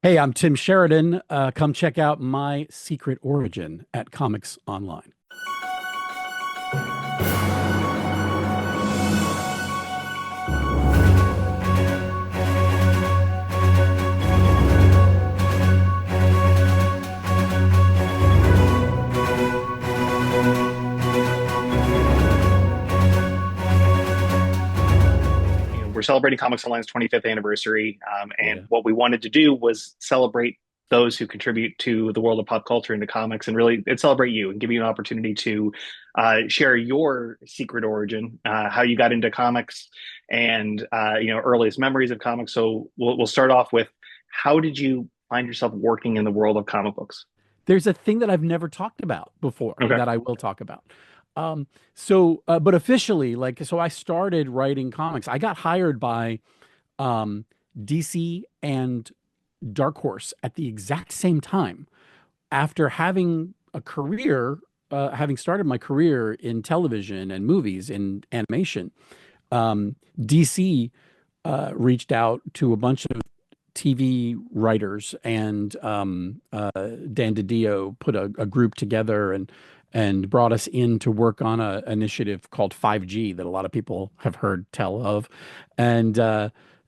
Hey, I'm Tim Sheridan. Come check out my secret origin at Comics Online. We're celebrating Comics Online's 25th anniversary, and Yeah. what we wanted to do was celebrate those who contribute to the world of pop culture and to comics, and really celebrate you and give you an opportunity to share your secret origin, how you got into comics, and earliest memories of comics. So we'll start off with how did you find yourself working in the world of comic books? There's a thing that I've never talked about before Okay. that I will talk about. But officially, so I started writing comics. I got hired by um, DC and Dark Horse at the exact same time after having a career, having started my career in television and movies in animation. DC reached out to a bunch of TV writers, and Dan DiDio put a group together and brought us in to work on an initiative called 5G that a lot of people have heard tell of, and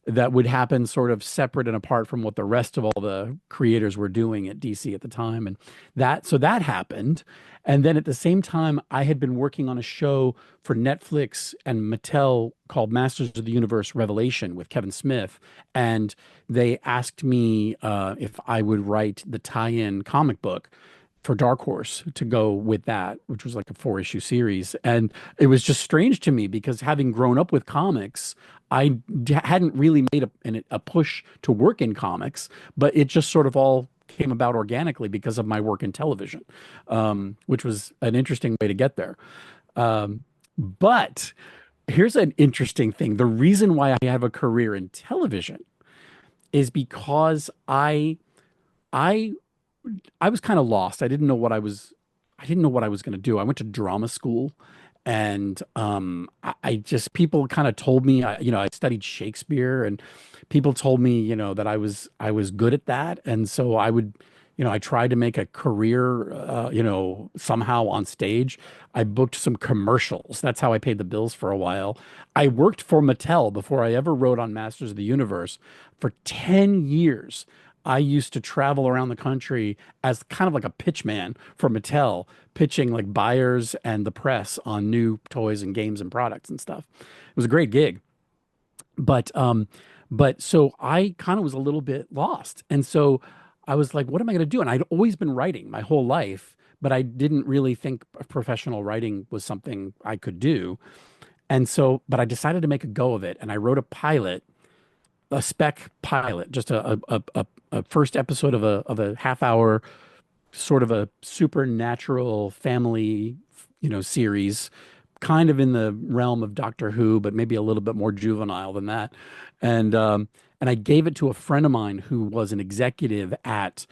that would happen sort of separate and apart from what the rest of all the creators were doing at DC at the time, and that happened. And then at the same time, I had been working on a show for Netflix and Mattel called Masters of the Universe Revelation with Kevin Smith. And they asked me if I would write the tie-in comic book for Dark Horse to go with that, which was like a four-issue series. And it was just strange to me because having grown up with comics, hadn't really made a push to work in comics, but it just sort of all came about organically because of my work in television, which was an interesting way to get there. But here's an interesting thing. The reason why I have a career in television is because I I was kind of lost. I didn't know what I was going to do. I went to drama school, and I just people kind of told me I studied Shakespeare, and people told me that I was good at that, and so I tried to make a career somehow on stage. I booked some commercials. That's how I paid the bills for a while. I worked for Mattel before I ever wrote on Masters of the Universe for 10 years. I used to travel around the country as kind of like a pitch man for Mattel, pitching like buyers and the press on new toys and games and products and stuff. It was a great gig. But so I kind of was a little bit lost. And so I was like, what am I going to do? And I'd always been writing my whole life, but I didn't really think professional writing was something I could do. And so, but I decided to make a go of it, and I wrote a spec pilot, just a first episode of a half hour sort of a supernatural family, series, kind of in the realm of Doctor Who, but maybe a little bit more juvenile than that. And I gave it to a friend of mine who was an executive at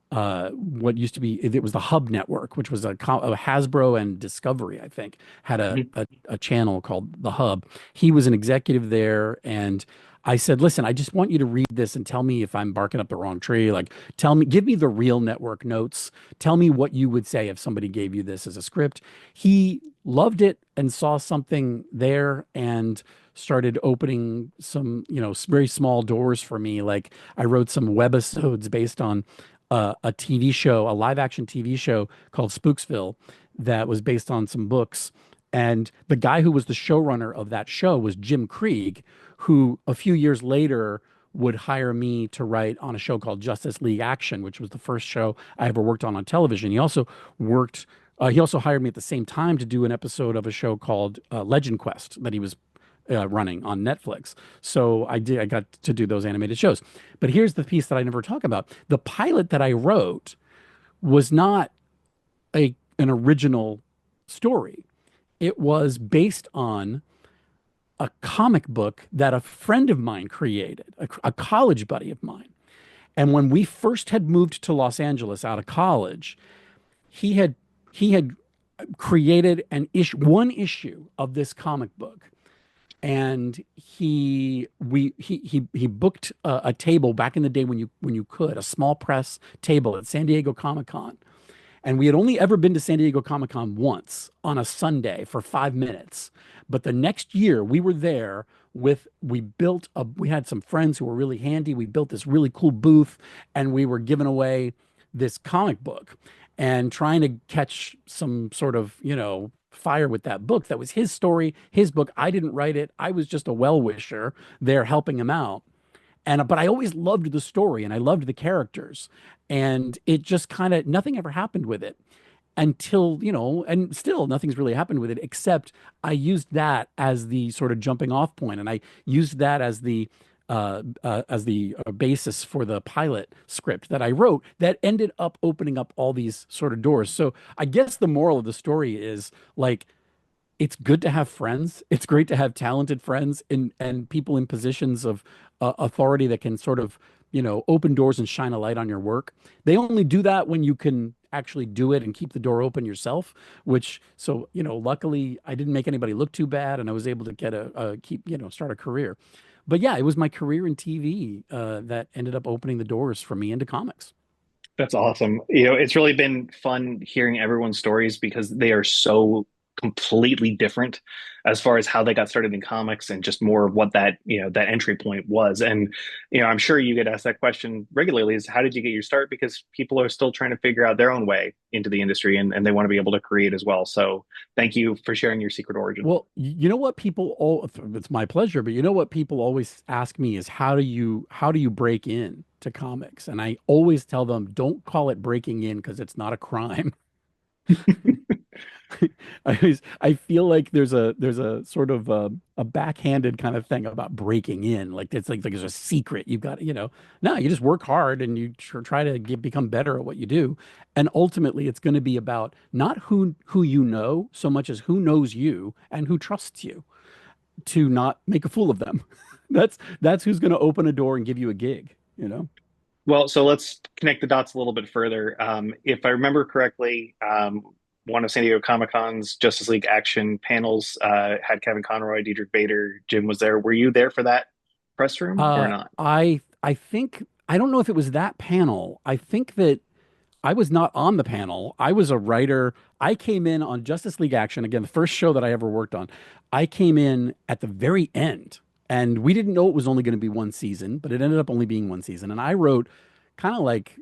what used to be it was the Hub Network, which was a Hasbro and Discovery, I think, had a channel called the Hub. He was an executive there, and I said, "Listen, I just want you to read this and tell me if I'm barking up the wrong tree. Like, give me the real network notes. Tell me what you would say if somebody gave you this as a script." He loved it and saw something there and started opening some, very small doors for me. Like I wrote some webisodes based on a TV show, a live action TV show called Spooksville that was based on some books. And the guy who was the showrunner of that show was Jim Krieg, who a few years later would hire me to write on a show called Justice League Action, which was the first show I ever worked on television. He also hired me at the same time to do an episode of a show called Legend Quest that he was running on Netflix. So I got to do those animated shows. But here's the piece that I never talk about. The pilot that I wrote was not an original story. It was based on a comic book that a friend of mine created, a college buddy of mine. And when we first had moved to Los Angeles out of college, he had he had created one issue of this comic book, and he booked a table back in the day when you could, a small press table at San Diego Comic Con. And we had only ever been to San Diego Comic Con once on a Sunday for 5 minutes. But the next year we were there we had some friends who were really handy. We built this really cool booth and we were giving away this comic book and trying to catch some sort of, fire with that book. That was his story, his book. I didn't write it. I was just a well-wisher there helping him out. But I always loved the story and I loved the characters. And it just kind of nothing ever happened with it until, and still nothing's really happened with it, except I used that as the sort of jumping off point, and I used that as the basis for the pilot script that I wrote that ended up opening up all these sort of doors. So I guess the moral of the story is like it's good to have friends. It's great to have talented friends and people in positions of authority that can sort of, open doors and shine a light on your work. They only do that when you can actually do it and keep the door open yourself, luckily I didn't make anybody look too bad and I was able to get start a career. But yeah, it was my career in TV that ended up opening the doors for me into comics. That's awesome. It's really been fun hearing everyone's stories because they are so completely different as far as how they got started in comics and just more of what that entry point was. And, I'm sure you get asked that question regularly is how did you get your start? Because people are still trying to figure out their own way into the industry and they want to be able to create as well. So thank you for sharing your secret origin. Well, you know what it's my pleasure, but you know what people always ask me is how do you break in to comics? And I always tell them, don't call it breaking in because it's not a crime. I feel like there's a sort of a backhanded kind of thing about breaking in. Like it's like there's a secret. You've got, no, you just work hard and you try to become better at what you do. And ultimately it's going to be about not who you know so much as who knows you and who trusts you to not make a fool of them. That's who's going to open a door and give you a gig. Well, so let's connect the dots a little bit further. If I remember correctly, one of San Diego Comic Con's Justice League Action panels had Kevin Conroy, Diedrich Bader, Jim was there. Were you there for that press room or not? I think I don't know if it was that panel. I think that I was not on the panel. I was a writer. I came in on Justice League Action, again, the first show that I ever worked on. I came in at the very end, and we didn't know it was only going to be one season, but it ended up only being one season. And I wrote kind of like,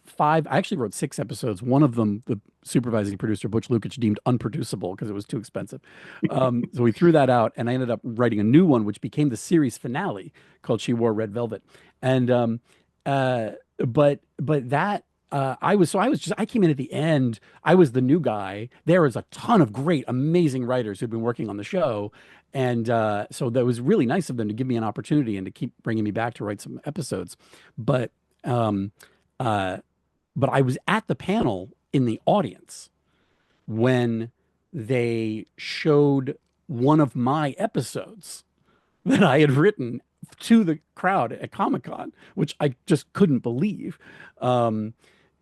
five, I actually wrote 6 episodes. One of them, the supervising producer, Butch Lukic, deemed unproducible because it was too expensive. So we threw that out, and I ended up writing a new one, which became the series finale called She Wore Red Velvet. And but that I came in at the end. I was the new guy. There was a ton of great, amazing writers who'd been working on the show, and so that was really nice of them to give me an opportunity and to keep bringing me back to write some episodes. But um, uh, but I was at the panel in the audience when they showed one of my episodes that I had written to the crowd at Comic Con, which I just couldn't believe. Um,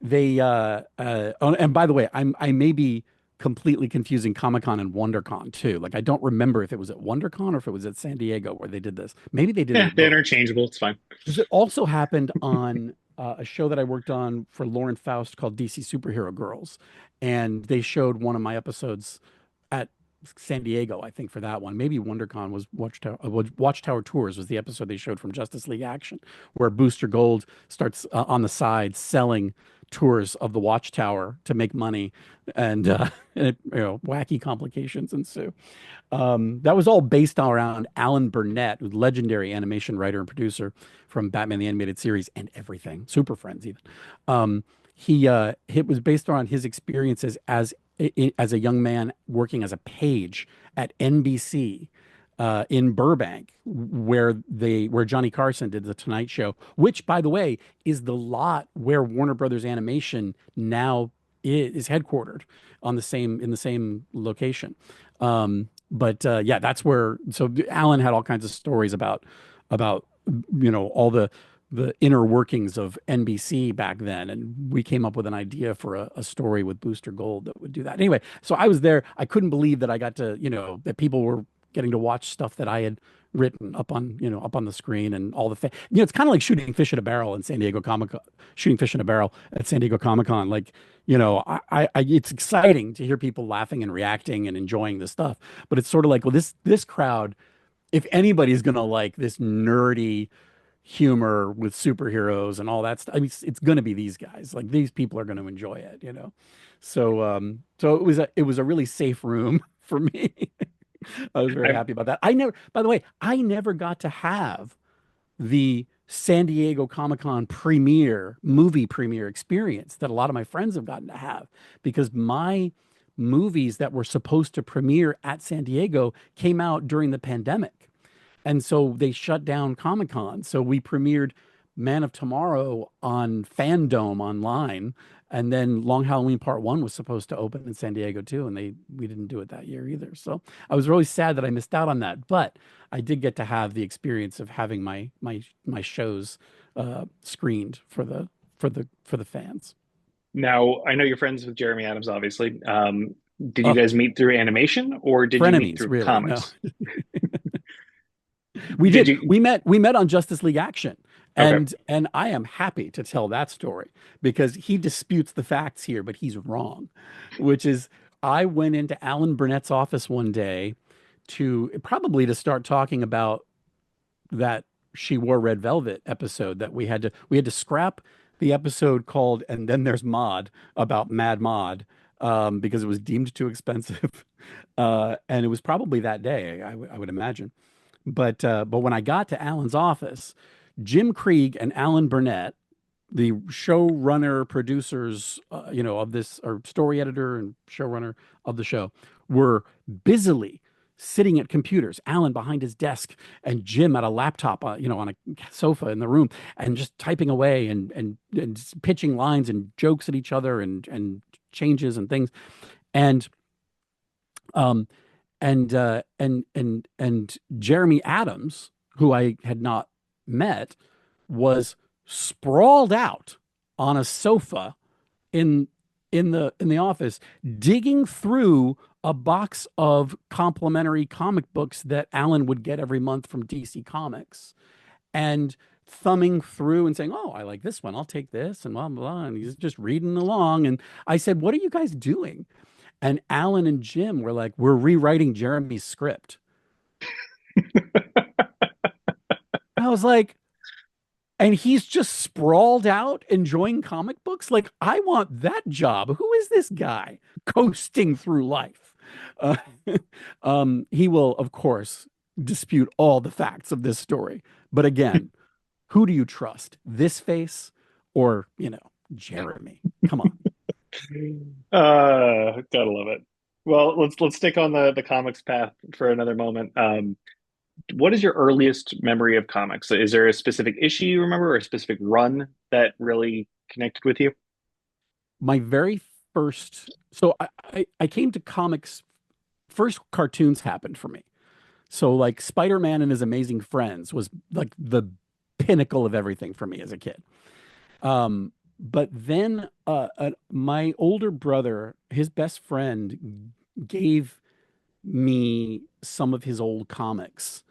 and by the way, I may be completely confusing Comic Con and WonderCon too. Like I don't remember if it was at WonderCon or if it was at San Diego where they did this. Maybe they did it Yeah, at they're both. interchangeable. It's fine. Because it also happened on a show that I worked on for Lauren Faust called DC Superhero Girls. And they showed one of my episodes at San Diego, I think, for that one. Maybe WonderCon was Watchtower Tours was the episode they showed from Justice League Action, where Booster Gold starts on the side selling tours of the Watchtower to make money, and, wacky complications ensue. That was all based around Alan Burnett, who's legendary animation writer and producer from Batman the Animated Series and everything, Super Friends even. It was based on his experiences as a young man working as a page at NBC in Burbank, where Johnny Carson did the Tonight Show, which, by the way, is the lot where Warner Brothers Animation now is headquartered in the same location. But yeah, that's where. So Alan had all kinds of stories about all the inner workings of NBC back then, and we came up with an idea for a story with Booster Gold that would do that. Anyway, so I was there. I couldn't believe that I got to, that people were getting to watch stuff that I had written up on, up on the screen and all the it's kind of like shooting fish at a barrel in San Diego Comic Con, shooting fish in a barrel at San Diego Comic Con. Like, it's exciting to hear people laughing and reacting and enjoying the stuff, but it's sort of like, well, this crowd, if anybody's gonna like this nerdy humor with superheroes and all that stuff. I mean, it's going to be these guys. Like these people are going to enjoy it. So it was a really safe room for me. I was very I, happy about that. By the way, I never got to have the San Diego Comic Con movie premiere experience that a lot of my friends have gotten to have because my movies that were supposed to premiere at San Diego came out during the pandemic. And so they shut down Comic Con. So we premiered Man of Tomorrow on Fandom online. And then Long Halloween Part One was supposed to open in San Diego too. And we didn't do it that year either. So I was really sad that I missed out on that. But I did get to have the experience of having my shows screened for the fans. Now, I know you're friends with Jeremy Adams, obviously. Did you Oh, guys meet through animation or did you meet frenemies, through really. No. comics? We Did did. you? We met on Justice League Action. Okay. And I am happy to tell that story because he disputes the facts here, but he's wrong, which is I went into Alan Burnett's office one day to start talking about that She Wore Red Velvet episode that we had to scrap the episode called And Then There's Mod about Mad Mod because it was deemed too expensive. And it was probably that day, I would imagine. But when I got to Alan's office, Jim Krieg and Alan Burnett, the showrunner, producers, of this, or story editor and showrunner of the show, were busily sitting at computers. Alan behind his desk and Jim at a laptop, on a sofa in the room, and just typing away and pitching lines and jokes at each other and changes and things. And um, and Jeremy Adams, who I had not met, was sprawled out on a sofa in in the office, digging through a box of complimentary comic books that Alan would get every month from DC Comics, and thumbing through and saying, "Oh, I like this one. I'll take this," and blah blah blah. And he's just reading along. And I said, "What are you guys doing?" And Alan and Jim were like, "We're rewriting Jeremy's script." I was like, and he's just sprawled out enjoying comic books. Like, I want that job. Who is this guy coasting through life? Uh, he will, of course, dispute all the facts of this story. But again, who do you trust? This face or, Jeremy? Come on. Gotta love it. Well, let's stick on the comics path for another moment. What is your earliest memory of comics? Is there a specific issue you remember or a specific run that really connected with you? My very first, so I came to comics, first cartoons happened for me. So like Spider-Man and His Amazing Friends was like the pinnacle of everything for me as a kid. But then my older brother, his best friend, gave me some of his old comics,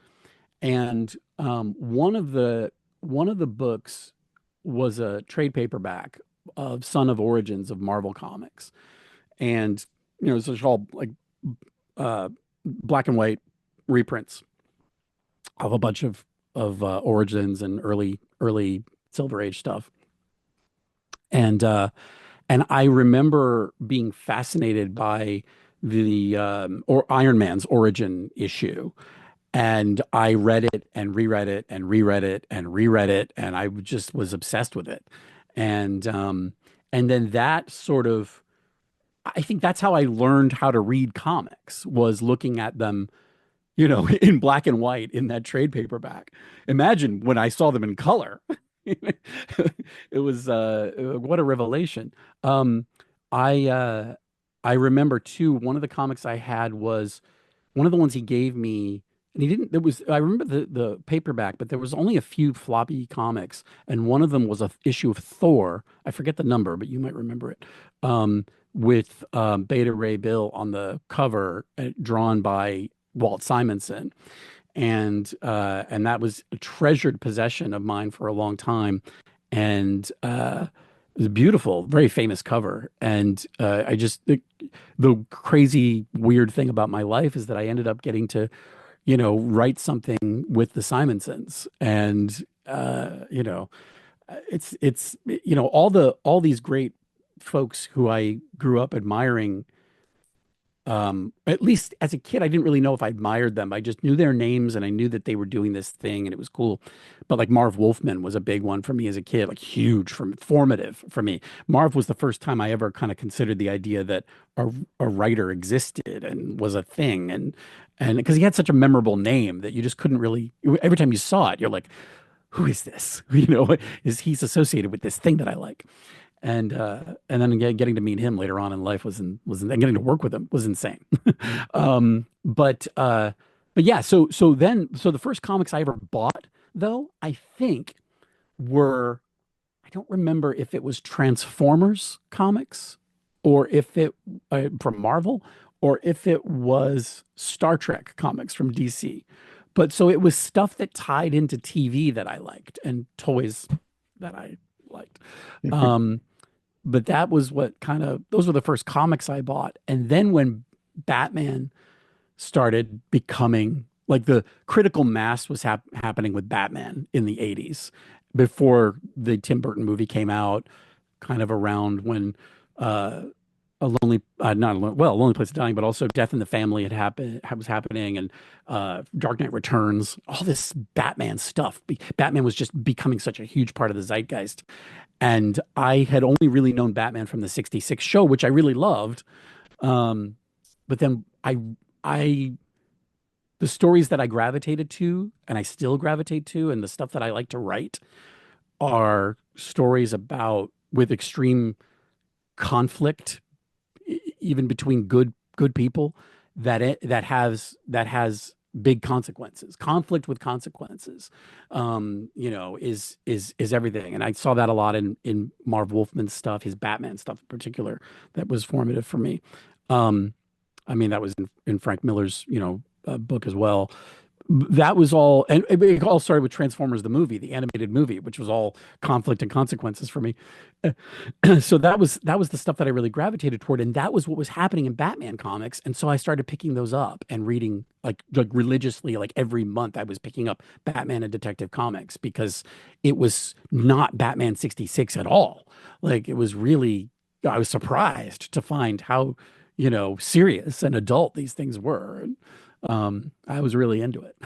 and one of the books was a trade paperback of Son of Origins of Marvel Comics, and it's just all like uh, black and white reprints of a bunch of Origins and early Silver Age stuff. And I remember being fascinated by the or Iron Man's origin issue. And I read it and reread it and reread it and reread it, and I just was obsessed with it. And then that sort of, I think that's how I learned how to read comics, was looking at them, in black and white in that trade paperback. Imagine when I saw them in color. It was what a revelation. Um, I remember too, one of the comics I had was one of the ones he gave me, and he didn't, there was, I remember the paperback, but there was only a few floppy comics, and one of them was a issue of Thor. I forget the number, but you might remember it. With Beta Ray Bill on the cover, drawn by Walt Simonson, and that was a treasured possession of mine for a long time, and it was a beautiful, very famous cover. And I just the crazy weird thing about my life is that I ended up getting to write something with the Simonsons, and it's all these great folks who I grew up admiring. At least as a kid, I didn't really know if I admired them. I just knew their names and I knew that they were doing this thing and it was cool. But like Marv Wolfman was a big one for me as a kid, like huge, formative for me. Marv was the first time I ever kind of considered the idea that a writer existed and was a thing. And because he had such a memorable name that you just couldn't really, every time you saw it, you're like, who is this? Is he's associated with this thing that I like? And then getting to meet him later on in life and getting to work with him was insane. But yeah, so the first comics I ever bought though, I think were, I don't remember if it was Transformers comics or if it from Marvel or if it was Star Trek comics from DC. But so it was stuff that tied into TV that I liked and toys that I liked. Um, but that was what kind of, those were the first comics I bought. And then when Batman started becoming like the critical mass was happening with Batman in the 80s before the Tim Burton movie came out, kind of around when uh a lonely not alone, well, Lonely Place of Dying, but also Death in the Family was happening, and Dark Knight Returns, all this Batman stuff. Batman was just becoming such a huge part of the zeitgeist. And I had only really known Batman from the 66 show, which I really loved. Um, but then I, the stories that I gravitated to and I still gravitate to, and the stuff that I like to write are stories about with extreme conflict, even between good people, that has big consequences. Conflict with consequences, is everything. And I saw that a lot in Marv Wolfman's stuff, his Batman stuff in particular, that was formative for me. Um, I mean, that was in Frank Miller's, book as well. That was all, and it all started with Transformers the movie, the animated movie, which was all conflict and consequences for me. So that was the stuff that I really gravitated toward, and that was what was happening in Batman comics. And so I started picking those up and reading like religiously, like every month I was picking up Batman and Detective Comics because it was not Batman 66 at all. Like it was really, I was surprised to find how, serious and adult these things were. And I was really into it.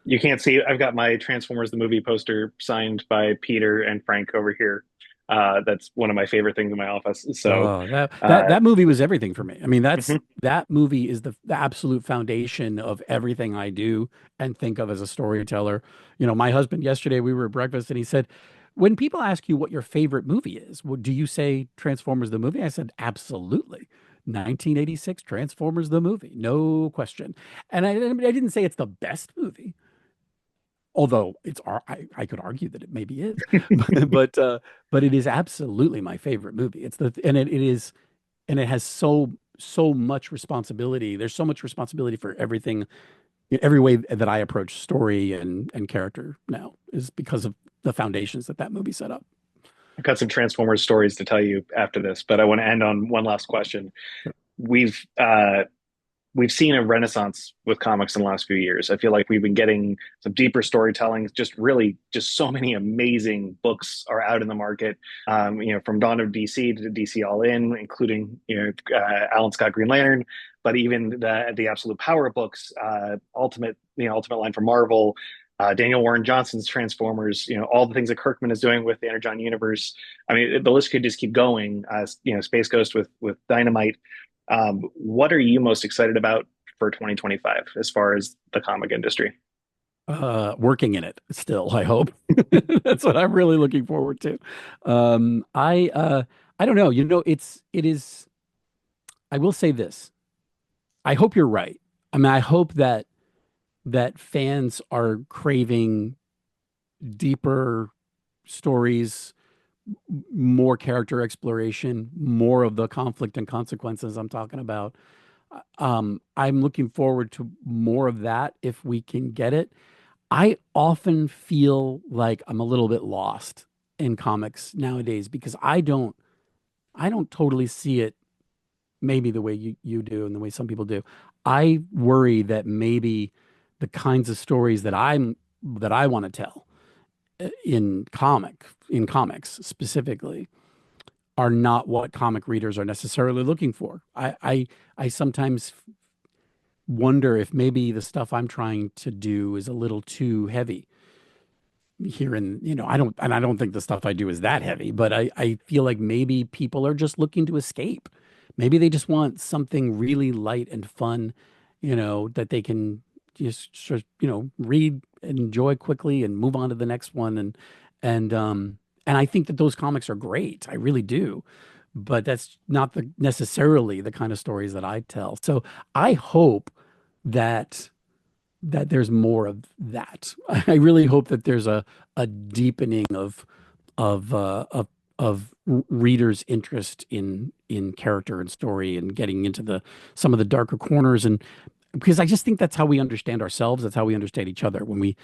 You can't see, I've got my Transformers the movie poster signed by Peter and Frank over here. That's one of my favorite things in my office. So, Oh, that that uh, that movie was everything for me. I mean, mhm. that movie is the absolute foundation of everything I do and think of as a storyteller. My husband yesterday we were at breakfast and he said, "When people ask you what your favorite movie is, do you say Transformers the movie?" I said, "Absolutely. 1986 Transformers the movie, no question." And I didn't say it's the best movie, although I could argue that it maybe is, but it is absolutely my favorite movie. It is, and it has so much responsibility. There's so much responsibility for everything, every way that I approach story and character now is because of the foundations that movie set up. I've got some Transformers stories to tell you after this, but I want to end on one last question. We've we've seen a renaissance with comics in the last few years. I feel like we've been getting some deeper storytelling. Just really, just so many amazing books are out in the market. From Dawn of DC to DC All In, including Alan Scott Green Lantern, but even the Absolute Power books, Ultimate Line from Marvel. Daniel Warren Johnson's Transformers, all the things that Kirkman is doing with the Energon universe. I mean, the list could just keep going. Space Ghost with Dynamite. What are you most excited about for 2025 as far as the comic industry? Working in it still, I hope. That's what I'm really looking forward to. I don't know. It is. I will say this. I hope you're right. I mean, I hope that fans are craving deeper stories, more character exploration, more of the conflict and consequences I'm talking about. I'm looking forward to more of that if we can get it. I often feel like I'm a little bit lost in comics nowadays because I don't totally see it maybe the way you do and the way some people do. I worry that maybe the kinds of stories that I want to tell in comics specifically are not what comic readers are necessarily looking for. I sometimes wonder if maybe the stuff I'm trying to do is a little too heavy here. And I don't think the stuff I do is that heavy, but I feel like maybe people are just looking to escape. Maybe they just want something really light and fun, that they can just sort of, read and enjoy quickly and move on to the next one. And I think that those comics are great. I really do. But that's not necessarily the kind of stories that I tell. So I hope that there's more of that. I really hope that there's a deepening of readers' interest in character and story and getting into the some of the darker corners, and because I just think that's how we understand ourselves. That's how we understand each other when we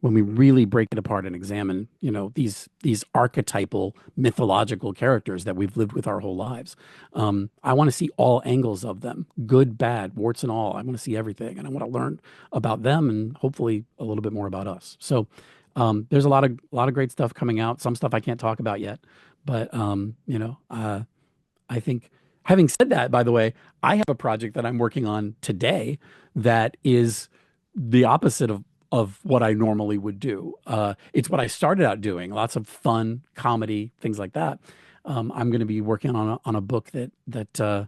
really break it apart and examine, these archetypal mythological characters that we've lived with our whole lives. I want to see all angles of them, good, bad, warts and all. I want to see everything, and I want to learn about them and hopefully a little bit more about us. So there's a lot of great stuff coming out. Some stuff I can't talk about yet, but I think, having said that, by the way, I have a project that I'm working on today that is the opposite of what I normally would do. It's what I started out doing, lots of fun, comedy, things like that. I'm going to be working on a book that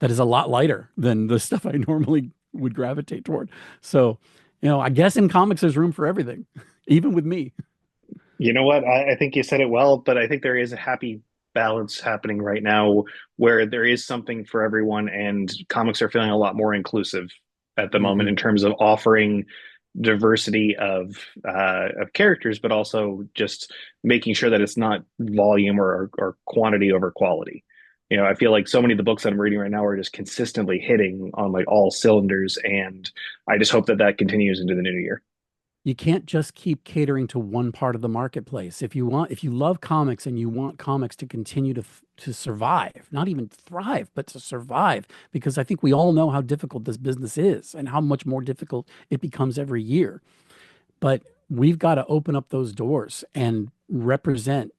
is a lot lighter than the stuff I normally would gravitate toward. So, I guess in comics there's room for everything, even with me. You know what? I think you said it well, but I think there is a happy balance happening right now where there is something for everyone, and comics are feeling a lot more inclusive at the moment Hmm. in terms of offering diversity of characters, but also just making sure that it's not volume or quantity over quality. I feel like so many of the books that I'm reading right now are just consistently hitting on like all cylinders, and I just hope that that continues into the new year. You can't just keep catering to one part of the marketplace. If you love comics and you want comics to continue to survive, not even thrive, but to survive, because I think we all know how difficult this business is and how much more difficult it becomes every year. But we've got to open up those doors and represent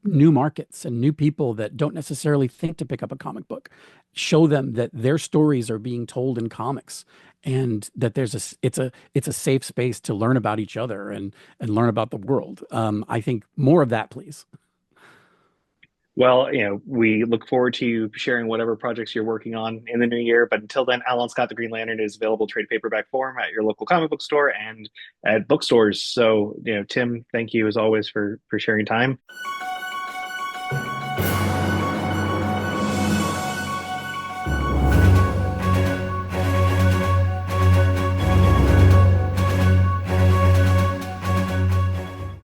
new markets and new people that don't necessarily think to pick up a comic book. Show them that their stories are being told in comics, and that it's a safe space to learn about each other and learn about the world. I think more of that, please. Well, we look forward to you sharing whatever projects you're working on in the new year. But until then, Alan Scott the Green Lantern is available trade paperback form at your local comic book store and at bookstores. So, Tim, thank you as always for sharing time.